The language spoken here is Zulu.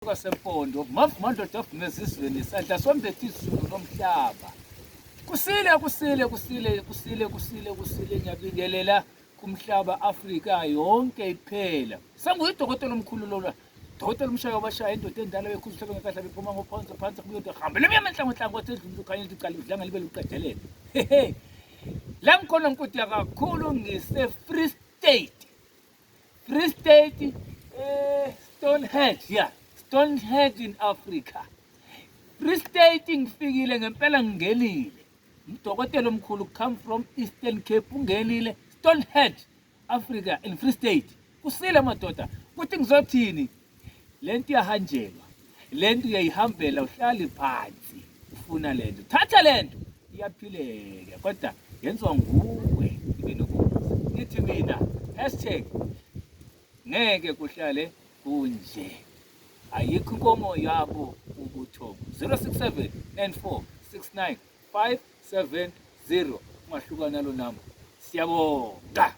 kwasempondo madoda avume ezizweni isandla sombethe izulu nomhlaba kusile ngiyabingelela kumhlaba Afrika yonke iphela senguyidokotela omkhulu lona dokotela umshaya wabashaya indoda endala bekhuza ngekahle bephuma ngophansi phansi kuyoda hambele emehlangohlango othi edlule ukhanya licala udlanga libe luqedelele la ngikhona nkuti kakhulu ngise Free State Stonehenge in Africa. Free State ngifikile ngempela ngingenile. Udokotela omkhulu come from Eastern Cape ungenile Stonehenge Africa in Free State. Kusile madoda kuthi ngizothini? Lento iyahanjelwa. Lento uyayihambela uhlali phansi. Ufuna lento. Thatha lento iyaphileka kodwa yenziwa nguwe ngithi mina #ngeke kuhlale kunje. Ayikho inkomo yabo ubuthongo 067 94 69 570 ungahlukana lo namba siyabonga.